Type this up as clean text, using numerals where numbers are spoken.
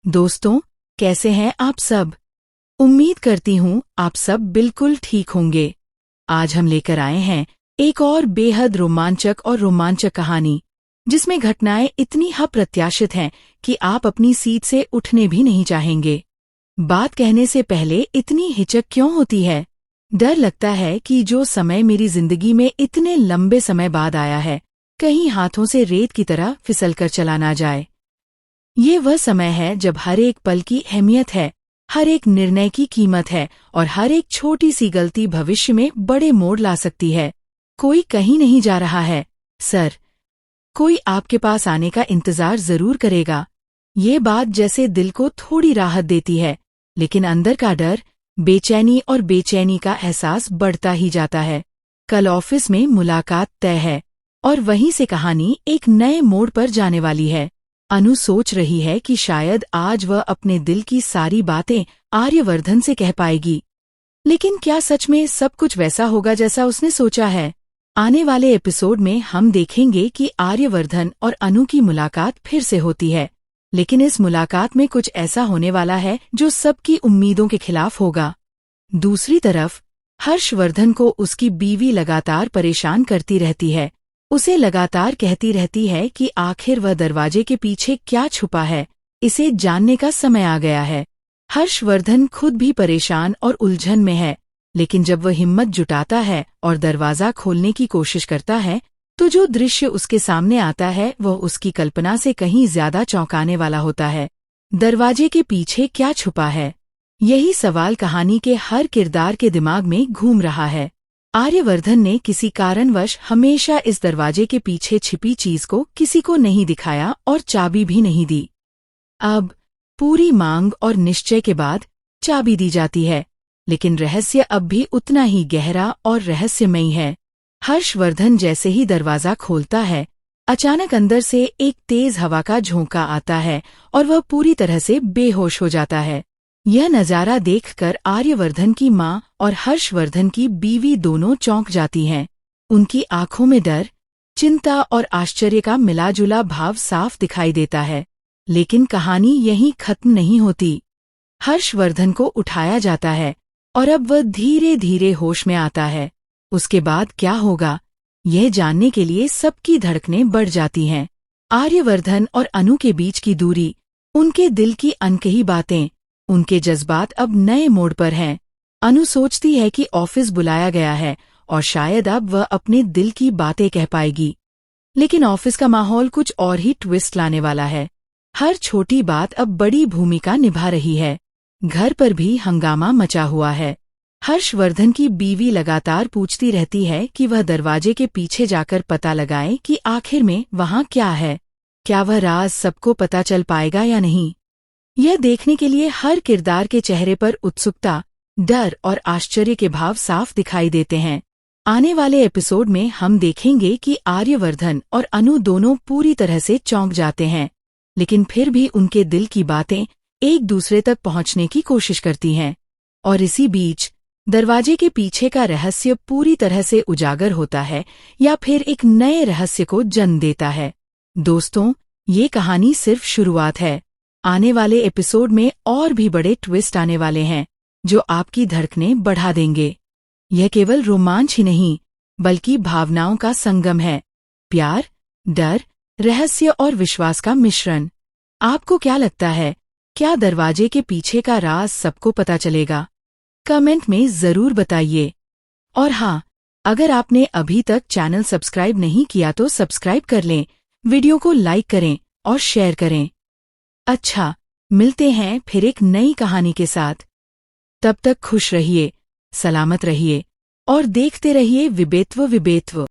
दोस्तों, कैसे हैं आप सब? उम्मीद करती हूँ आप सब बिल्कुल ठीक होंगे। आज हम लेकर आए हैं एक और बेहद रोमांचक कहानी, जिसमें घटनाएं इतनी अप्रत्याशित हैं कि आप अपनी सीट से उठने भी नहीं चाहेंगे। बात कहने से पहले इतनी हिचक क्यों होती है? डर लगता है कि जो समय मेरी जिंदगी में इतने लंबे समय बाद आया है, कहीं हाथों से रेत की तरह फिसल कर चला ना जाए। ये वह समय है जब हर एक पल की अहमियत है, हर एक निर्णय की कीमत है और हर एक छोटी सी गलती भविष्य में बड़े मोड़ ला सकती है। कोई कहीं नहीं जा रहा है, सर। कोई आपके पास आने का इंतजार जरूर करेगा। ये बात जैसे दिल को थोड़ी राहत देती है, लेकिन अंदर का डर, बेचैनी का एहसास बढ़ता ही जाता है। कल ऑफिस में मुलाकात तय है और वहीं से कहानी एक नए मोड़ पर जाने वाली है। अनु सोच रही है कि शायद आज वह अपने दिल की सारी बातें आर्यवर्धन से कह पाएगी। लेकिन क्या सच में सब कुछ वैसा होगा जैसा उसने सोचा है? आने वाले एपिसोड में हम देखेंगे कि आर्यवर्धन और अनु की मुलाकात फिर से होती है, लेकिन इस मुलाकात में कुछ ऐसा होने वाला है जो सबकी उम्मीदों के खिलाफ होगा। दूसरी तरफ हर्षवर्धन को उसकी बीवी लगातार परेशान करती रहती है। उसे लगातार कहती रहती है कि आखिर वह दरवाजे के पीछे क्या छुपा है, इसे जानने का समय आ गया है। हर्षवर्धन खुद भी परेशान और उलझन में है, लेकिन जब वह हिम्मत जुटाता है और दरवाजा खोलने की कोशिश करता है, तो जो दृश्य उसके सामने आता है वह उसकी कल्पना से कहीं ज्यादा चौंकाने वाला होता है। दरवाजे के पीछे क्या छुपा है? यही सवाल कहानी के हर किरदार के दिमाग में घूम रहा है। आर्यवर्धन ने किसी कारणवश हमेशा इस दरवाजे के पीछे छिपी चीज को किसी को नहीं दिखाया और चाबी भी नहीं दी। अब पूरी मांग और निश्चय के बाद चाबी दी जाती है, लेकिन रहस्य अब भी उतना ही गहरा और रहस्यमयी है। हर्षवर्धन जैसे ही दरवाजा खोलता है, अचानक अंदर से एक तेज हवा का झोंका आता है और वह पूरी तरह से बेहोश हो जाता है। यह नजारा देखकर आर्यवर्धन की माँ और हर्षवर्धन की बीवी दोनों चौंक जाती हैं। उनकी आंखों में डर, चिंता और आश्चर्य का मिलाजुला भाव साफ दिखाई देता है। लेकिन कहानी यहीं खत्म नहीं होती। हर्षवर्धन को उठाया जाता है और अब वह धीरे धीरे होश में आता है। उसके बाद क्या होगा, यह जानने के लिए सबकी धड़कनें बढ़ जाती हैं। आर्यवर्धन और अनु के बीच की दूरी, उनके दिल की अनकही बातें, उनके जज्बात अब नए मोड़ पर हैं। अनु सोचती है कि ऑफिस बुलाया गया है और शायद अब वह अपने दिल की बातें कह पाएगी। लेकिन ऑफिस का माहौल कुछ और ही ट्विस्ट लाने वाला है। हर छोटी बात अब बड़ी भूमिका निभा रही है। घर पर भी हंगामा मचा हुआ है। हर्षवर्धन की बीवी लगातार पूछती रहती है कि वह दरवाजे के पीछे जाकर पता लगाए कि आखिर में वहां क्या है। क्या वह राज सबको पता चल पाएगा या नहीं? यह देखने के लिए हर किरदार के चेहरे पर उत्सुकता, डर और आश्चर्य के भाव साफ दिखाई देते हैं। आने वाले एपिसोड में हम देखेंगे कि आर्यवर्धन और अनु दोनों पूरी तरह से चौंक जाते हैं, लेकिन फिर भी उनके दिल की बातें एक दूसरे तक पहुंचने की कोशिश करती हैं। और इसी बीच दरवाजे के पीछे का रहस्य पूरी तरह से उजागर होता है या फिर एक नए रहस्य को जन्म देता है। दोस्तों, ये कहानी सिर्फ शुरुआत है। आने वाले एपिसोड में और भी बड़े ट्विस्ट आने वाले हैं, जो आपकी धड़कनें बढ़ा देंगे। यह केवल रोमांच ही नहीं, बल्कि भावनाओं का संगम है। प्यार, डर, रहस्य और विश्वास का मिश्रण। आपको क्या लगता है, क्या दरवाजे के पीछे का राज सबको पता चलेगा? कमेंट में जरूर बताइए। और हाँ, अगर आपने अभी तक चैनल सब्सक्राइब नहीं किया तो सब्सक्राइब कर लें, वीडियो को लाइक करें और शेयर करें। अच्छा, मिलते हैं फिर एक नई कहानी के साथ। तब तक खुश रहिए, सलामत रहिए और देखते रहिए विबेत्व।